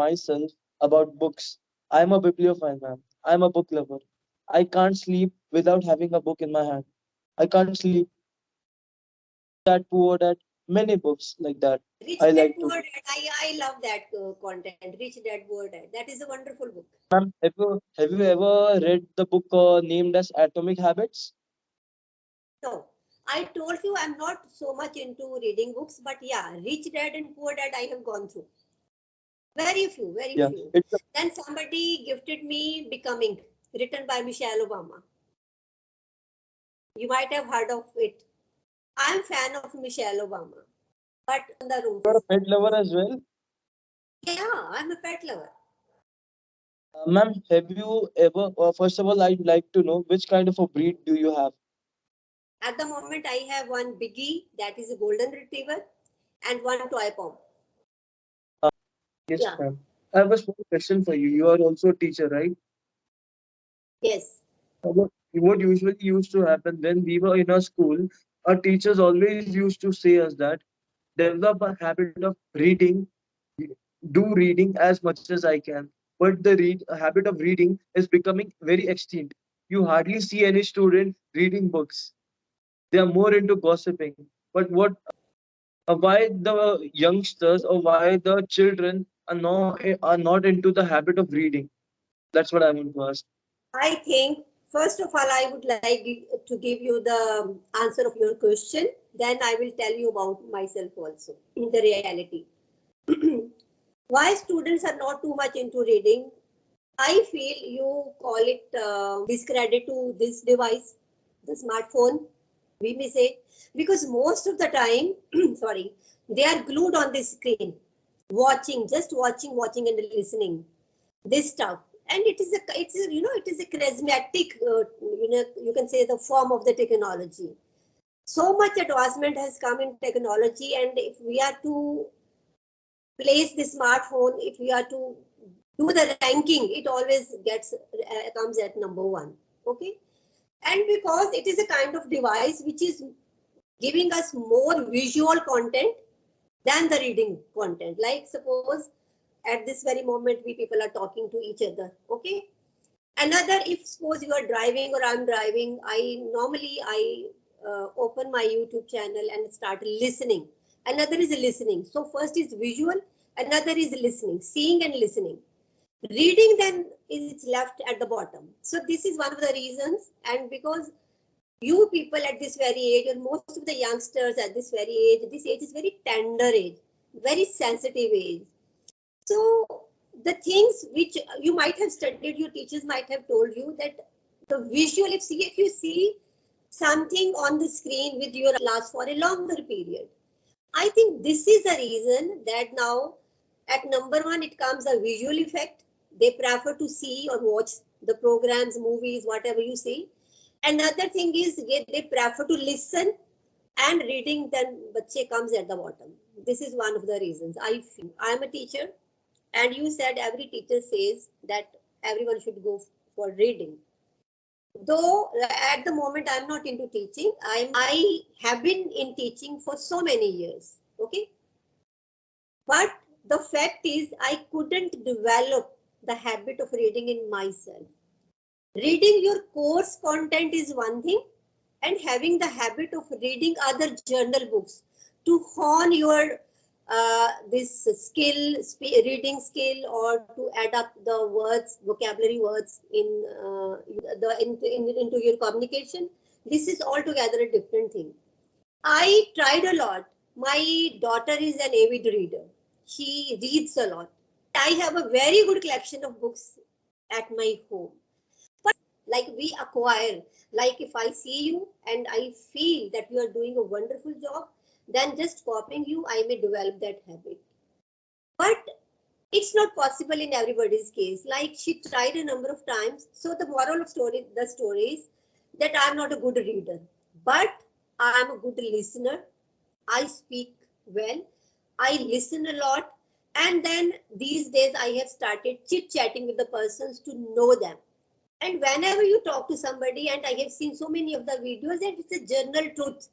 myself about books. I'm a bibliophile, man. I'm a book lover. I can't sleep without having a book in my hand. I can't sleep. That poor that many books like that. Rich I Dad like Poor to. Dad. I love that content. Rich Dad Poor Dad. That is a wonderful book. Ma'am, have you ever read the book named as Atomic Habits? No, I told you I'm not so much into reading books, but yeah, Rich Dad and Poor Dad I have gone through. Very few, very Yeah, few. it's Then somebody gifted me Becoming, written by Michelle Obama. You might have heard of it. I'm fan of Michelle Obama, but the room you're a is. pet lover as well. Yeah, I'm a pet lover. Ma'am, have you ever? First of all, I'd like to know which kind of a breed do you have? At the moment, I have one Biggie, that is a golden retriever, and one toy pom. Yes, Yeah, ma'am. I have a small question for you. You are also a teacher, right? yes. What usually used to happen when we were in our school, our teachers always used to say us that develop a habit of reading, do reading as much as I can. But the habit of reading is becoming very extinct. You hardly see any student reading books. They are more into gossiping. But why the youngsters or why the children are not into the habit of reading? That's what I want to ask. I think, first of all, I would like to give you the answer of your question. Then I will tell you about myself also, in the reality. Why students are not too much into reading? I feel you call it discredit to this device, the smartphone, we may say, because most of the time, sorry, they are glued on the screen, watching, just watching, watching and listening this stuff. And it is a charismatic, you can say the form of the technology. So much advancement has come in technology, and if we are to place the smartphone, if we are to do the ranking, it always comes at number one. Okay, and because it is a kind of device which is giving us more visual content than the reading content. Like suppose at this very moment we people are talking to each other. Okay, another, if suppose you are driving or I'm driving, I open my YouTube channel and start listening. Another is listening. So first is visual, another is listening, seeing and listening. Reading then is left at the bottom. So this is one of the reasons. And because you people at this very age, or most of the youngsters at this age is very tender age, very sensitive age. So the things which you might have studied, your teachers might have told you that the visual, if you see something on the screen with your last for a longer period. I think this is the reason that now at number one it comes a visual effect. They prefer to see or watch the programs, movies, whatever you see. Another thing is they prefer to listen, and reading then bache comes at the bottom. This is one of the reasons I feel. I am a teacher, and you said every teacher says that everyone should go for reading. Though at the moment I'm not into teaching, I have been in teaching for so many years. Okay, but the fact is I couldn't develop the habit of reading in myself. Reading your course content is one thing, and having the habit of reading other journal books to hone your this reading skill, or to add up the words, vocabulary words in into your communication. This is altogether a different thing. I tried a lot. My daughter is an avid reader. She reads a lot. I have a very good collection of books at my home. Like we acquire, like if I see you and I feel that you are doing a wonderful job, then just copying you, I may develop that habit. But it's not possible in everybody's case. Like she tried a number of times. So the moral of the story is that I'm not a good reader, but I'm a good listener. I speak well, I listen a lot, and then these days I have started chit chatting with the persons to know them. And whenever you talk to somebody, and I have seen so many of the videos, and it's a general truth.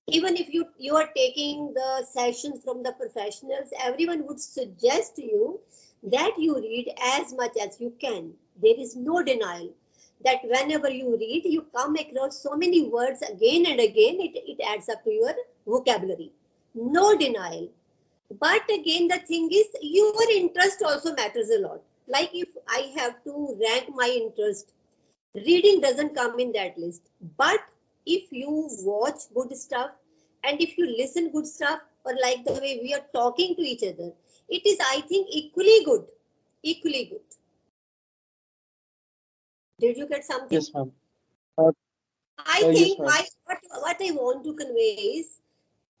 Even if you are taking the sessions from the professionals, everyone would suggest to you that you read as much as you can. There is no denial that whenever you read, you come across so many words again and again, it adds up to your vocabulary. No denial. But again, the thing is, your interest also matters a lot. Like if I have to rank my interest, reading doesn't come in that list. But if you watch good stuff and if you listen good stuff, or like the way we are talking to each other, it is, I think, equally good. Equally good. Did you get something? Yes, ma'am. Uh, I yes, think ma'am. what I want to convey is,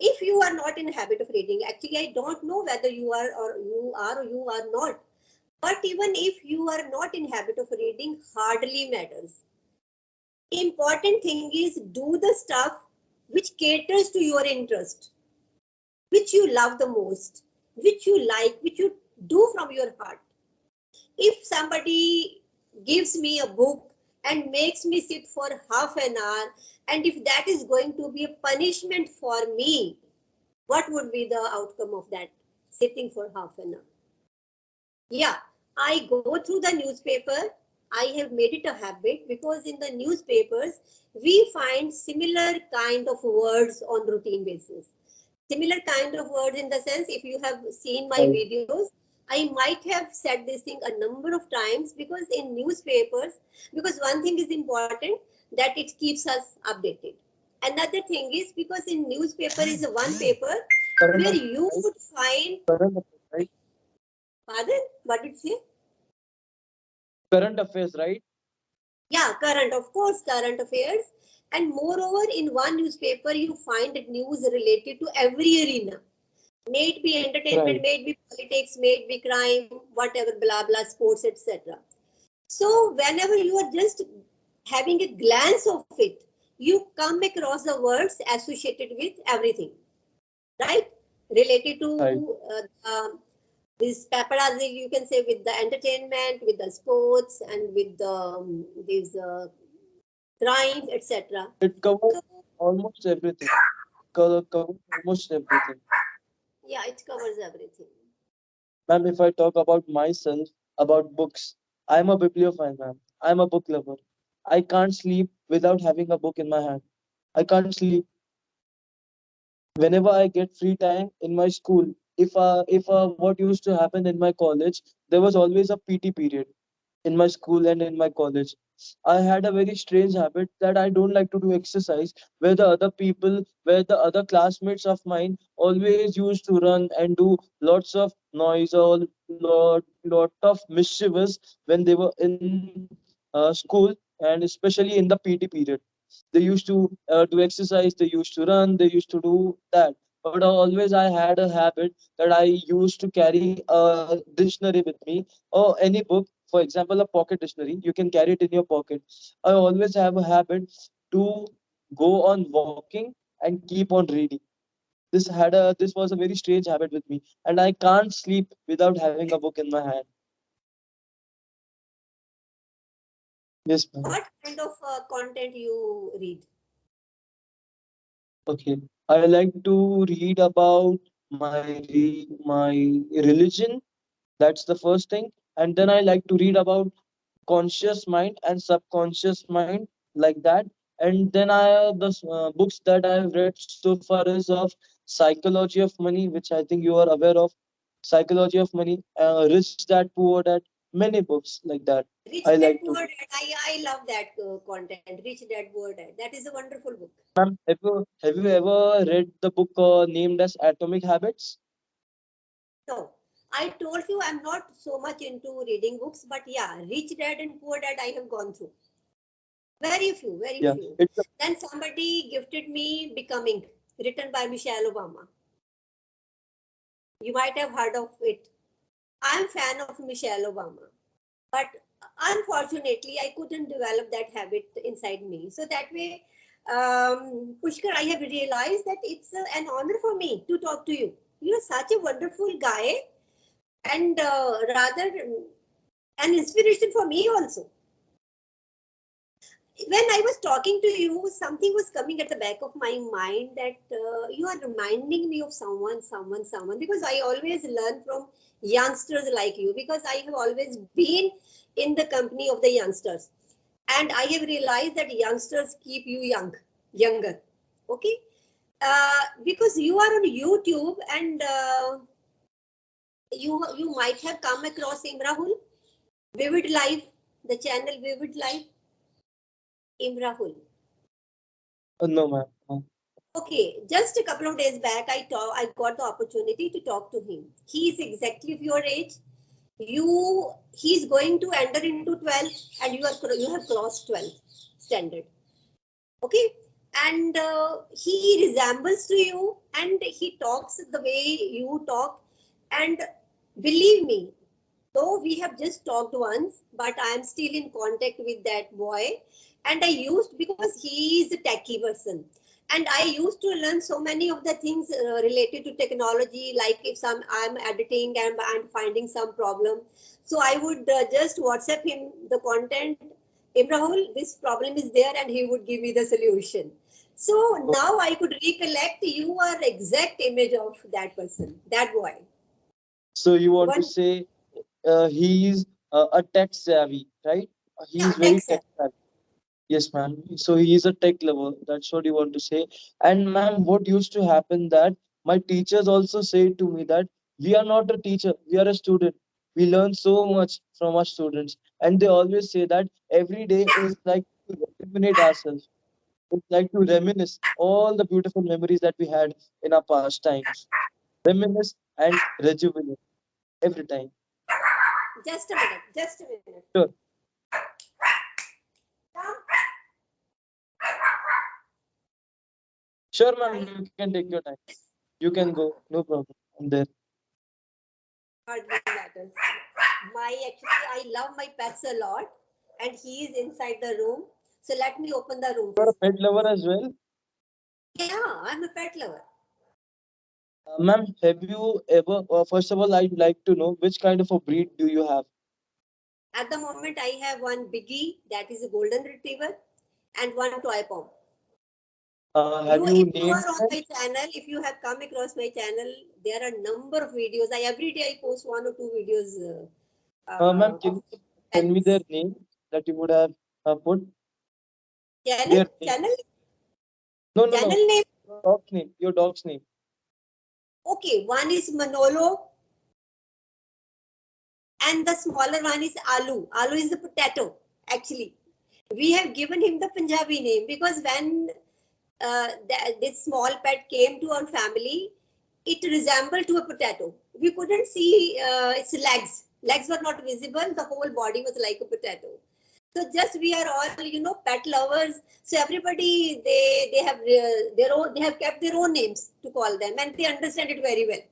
if you are not in habit of reading, actually I don't know whether you are not. But even if you are not in habit of reading, hardly matters. Important thing is, do the stuff which caters to your interest, which you love the most, which you like, which you do from your heart. If somebody gives me a book and makes me sit for half an hour, and if that is going to be a punishment for me, what would be the outcome of that sitting for half an hour? Yeah, I go through the newspaper. I have made it a habit because in the newspapers we find similar kind of words on routine basis. Similar kind of words in the sense, if you have seen my Right. videos, I might have said this thing a number of times, because in newspapers, because one thing is important, that it keeps us updated. Another thing is, because in newspaper is one paper Current where affairs, you right? would find, Current affairs, right? pardon, what did you say? Current affairs, right? Yeah, current, of course, current affairs. And moreover, in one newspaper, you find news related to every arena. May it be entertainment, Right. may it be politics, may it be crime, whatever, blah, blah, sports, etc. So, whenever you are just having a glance of it, you come across the words associated with everything, right? Related Right. to this paparazzi, you can say, with the entertainment, with the sports, and with the these crimes, etc. It covers So, almost everything. Covers almost everything. yeah, it covers everything. Ma'am, if I talk about myself, about books, I'm a bibliophile, ma'am. I'm a book lover. I can't sleep without having a book in my hand. I can't sleep. Whenever I get free time in my school, if what used to happen in my college, there was always a PT period in my school and in my college. I had a very strange habit that I don't like to do exercise, where the other people, where the other classmates of mine always used to run and do lots of noise or lot of mischievous when they were in school, and especially in the PT period. They used to do exercise, they used to run, they used to do that. But always I had a habit that I used to carry a dictionary with me, or any book, for example, a pocket dictionary. You can carry it in your pocket. I always have a habit to go on walking and keep on reading. This was a very strange habit with me, and I can't sleep without having a book in my hand. Yes, ma'am. What kind of content you read? Okay. I like to read about my religion. That's the first thing. And then I like to read about conscious mind and subconscious mind, like that. And then the books that I have read so far is of psychology of money, which I think you are aware of. Psychology of money, rich dad poor dad, many books like that. Rich I Dad like Poor to. Dad. I love that content. Rich Dad Poor Dad. That is a wonderful book. Ma'am, have you ever read the book named as Atomic Habits? No, I told you I'm not so much into reading books, but yeah, Rich Dad and Poor Dad I have gone through. Very few, very Yeah, few. it's Then somebody gifted me Becoming, written by Michelle Obama. You might have heard of it. I'm fan of Michelle Obama, but unfortunately, I couldn't develop that habit inside me. So that way, Pushkar, I have realized that it's an honor for me to talk to you. You're such a wonderful guy, and rather an inspiration for me also. when I was talking to you, something was coming at the back of my mind that you are reminding me of someone, because I always learn from youngsters like you, because I have always been in the company of the youngsters. And I have realized that youngsters keep you younger. Okay. Because you are on YouTube, and you might have come across Imrahul, Vivid Life, the channel Vivid Life, Imrahul. No, ma'am. Okay, just a couple of days back, I got the opportunity to talk to him. He is exactly of your age. He's going to enter into 12th, and you have crossed 12th standard. Okay, and he resembles to you, and he talks the way you talk. And believe me, though we have just talked once, but I am still in contact with that boy. And I used, because he is a techie person, and I used to learn so many of the things related to technology, like if I'm editing and I'm finding some problem. So I would just WhatsApp him the content. Ibrahim, this problem is there, and he would give me the solution. So now I could recollect you are exact image of that person, that boy. So you want to One, say he is a tech savvy, right? He is yeah, very tech tech savvy. savvy. Yes, ma'am. So he is a tech lover. That's what you want to say. And ma'am, what used to happen that my teachers also say to me that we are not a teacher, we are a student. We learn so much from our students, and they always say that every day is like to eliminate ourselves. It's like to reminisce all the beautiful memories that we had in our past times. Reminisce and rejuvenate every time. Just a minute, just a minute. Sure, Come. sure, ma'am. I You can take your time. You can go, no problem. I'm there. hardly matters. Actually, I love my pets a lot, and he is inside the room. So let me open the room You're a first. pet lover as well. Yeah, I'm a pet lover. Ma'am, have you ever, first of all, I'd like to know which kind of a breed do you have? At the moment, I have one biggie, that is a golden retriever, and one toy pom. Have If you you named are on them? my channel, if you have come across my channel, there are a number of videos. Every day I post one or two videos Ma'am, can of you tell me their pets. name that you would have put? Channel, Their name. channel, No, no, no. channel name. Your dog's name. Your dog's name. Okay, one is Manolo, and the smaller one is Aloo. Aloo is the potato, actually. We have given him the Punjabi name because when this small pet came to our family, it resembled to a potato. We couldn't see its legs. Legs were not visible. The whole body was like a potato. So just we are all, pet lovers. So everybody they have their own. They have kept their own names to call them, and they understand it very well.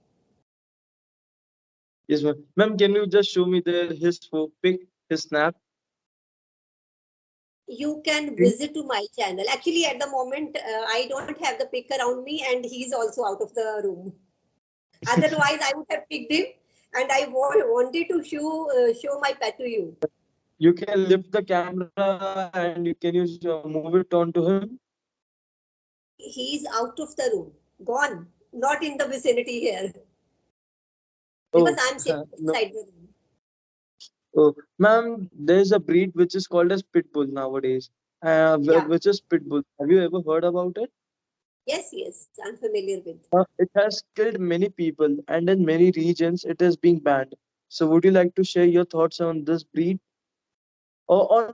Yes, ma'am. Ma'am, can you just show me his pic, his snap? You can visit to my channel. Actually, at the moment, I don't have the pick around me, and he's also out of the room. Otherwise, I would have picked him, and I wanted to show my pet to you. You can lift the camera and can you move it on to him? He's out of the room, gone, not in the vicinity here, Oh, because I'm sitting no. inside the room. Oh, ma'am, there's a breed which is called as pit bull nowadays. Yeah, Which is pit bull. Have you ever heard about it? yes, yes, I'm familiar with. It has killed many people, and in many regions, it is being banned. So, would you like to share your thoughts on this breed or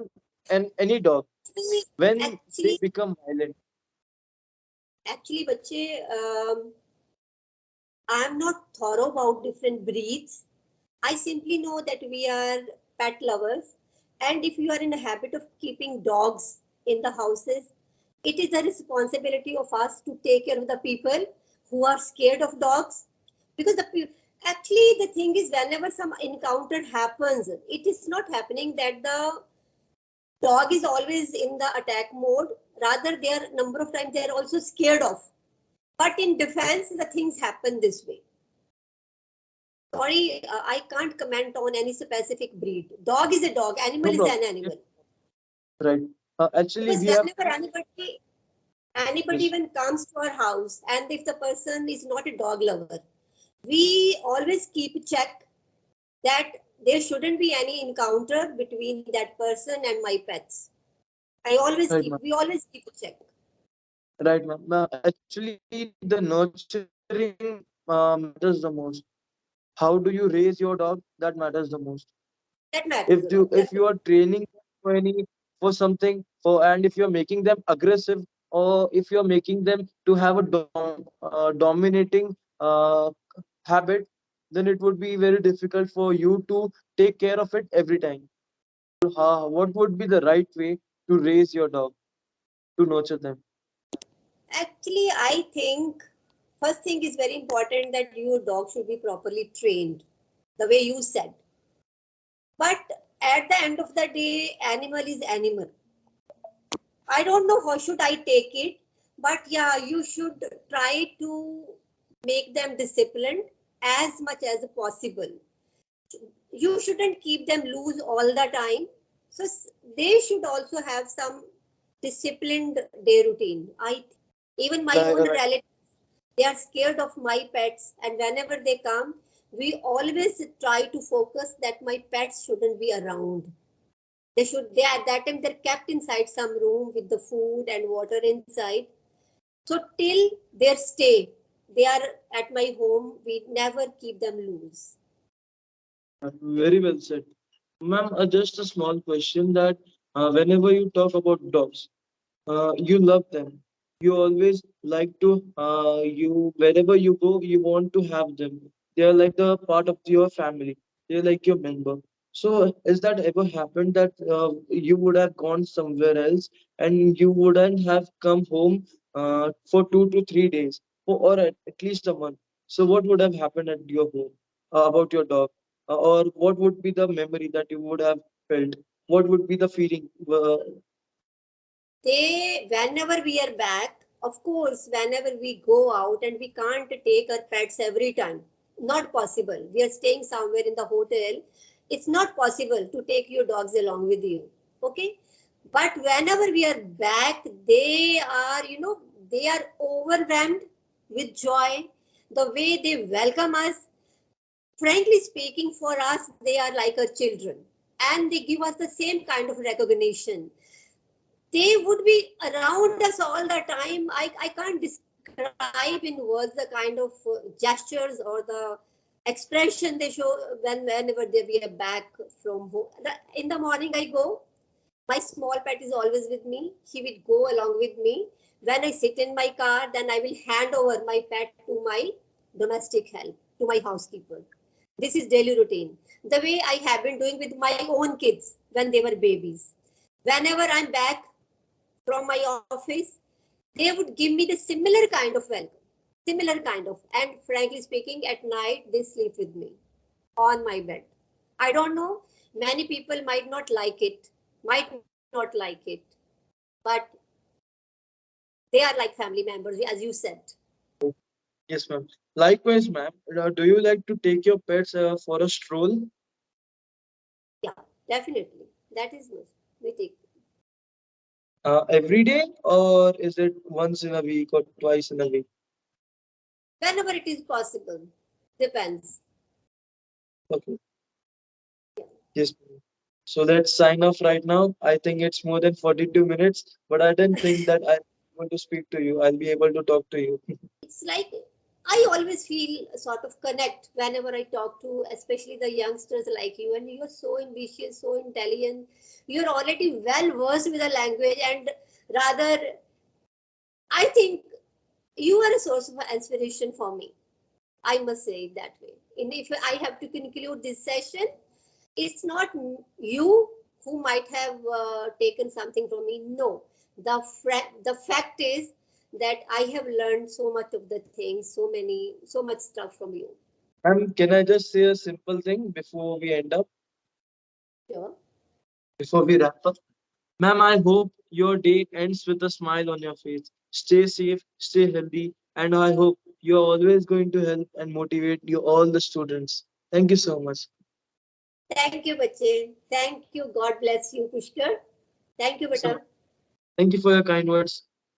on any dog Actually, when they actually, become violent? बच्चे, I'm not thorough about different breeds. I simply know that we are pet lovers, and if you are in the habit of keeping dogs in the houses, it is a responsibility of us to take care of the people who are scared of dogs. Because actually the thing is, whenever some encounter happens, it is not happening that the dog is always in the attack mode. Rather, they are number of times they are also scared of. But in defense, the things happen this way. Sorry, I can't comment on any specific breed. Dog is a dog, No animal is problem. an Yes, animal. right. Actually, Because we have. whenever anybody Yes. even comes to our house, and if the person is not a dog lover, we always keep check that there shouldn't be any encounter between that person and my pets. Right, ma'am. We always keep a check. Right, ma'am. Actually, the nurturing matters the most. How do you raise your dog? That matters the most. That if matters you a if lot. you are training them for any, for something, for, and if you are making them aggressive, or if you are making them to have a dominating habit, then it would be very difficult for you to take care of it every time. What would be the right way to raise your dog, to nurture them? Actually, I think first thing is very important that your dog should be properly trained, the way you said. But at the end of the day, animal is animal. I don't know how should I take it, but yeah, you should try to make them disciplined as much as possible. You shouldn't keep them loose all the time. So they should also have some disciplined day routine. Even my Right, own right. relatives, they are scared of my pets, and whenever they come, we always try to focus that my pets shouldn't be around. They at that time they're kept inside some room with the food and water inside. So till their stay, they are at my home. We never keep them loose. Very well said. Ma'am, just a small question that whenever you talk about dogs, you love them. You always like to, you wherever you go, you want to have them. They are like the part of your family. They're like your member. So, is that ever happened that you would have gone somewhere else and you wouldn't have come home for 2 to 3 days, or at least a month? So, what would have happened at your home about your dog? Or what would be the memory that you would have felt? What would be the feeling? They, whenever we are back, of course, whenever we go out and we can't take our pets every time, not possible. We are staying somewhere in the hotel. It's not possible to take your dogs along with you. Okay. But whenever we are back, they are, they are overwhelmed with joy. The way they welcome us, frankly speaking, for us, they are like our children. And they give us the same kind of recognition. They would be around us all the time. I can't describe in words the kind of gestures or the expression they show whenever we are back from home. In the morning I go, my small pet is always with me. He will go along with me. When I sit in my car, then I will hand over my pet to my domestic help, to my housekeeper. This is daily routine. The way I have been doing with my own kids when they were babies. Whenever I'm back from my office, they would give me the similar kind of welcome, similar kind of. And frankly speaking, at night they sleep with me on my bed. I don't know, many people might not like it, might not like it, but they are like family members, as you said. Yes, ma'am. Likewise, ma'am, do you like to take your pets for a stroll Yeah, definitely. That is good. We take every day, or is it once in a week or twice in a week? whenever it is possible. Depends. Okay. Yes, ma'am. So let's sign off right now. I think it's more than 42 minutes, but I didn't think that I want to speak to you. I'll be able to talk to you. It's like I always feel a sort of connect whenever I talk to, especially the youngsters like you, and you're so ambitious, so intelligent. You're already well versed with the language, and rather, I think you are a source of inspiration for me. I must say it that way. And if I have to conclude this session, it's not you who might have taken something from me. No, the fact is that I have learned so much of the things, so much stuff from you. And can I just say a simple thing before we end up, Sure. before we wrap up? Ma'am, I hope your day ends with a smile on your face. Stay safe, stay healthy, and I hope you're always going to help and motivate you all the students. Thank you so much. Thank you, Bache. Thank you. God bless you, Pushkar. Thank you, So Beta. Thank you for your kind words.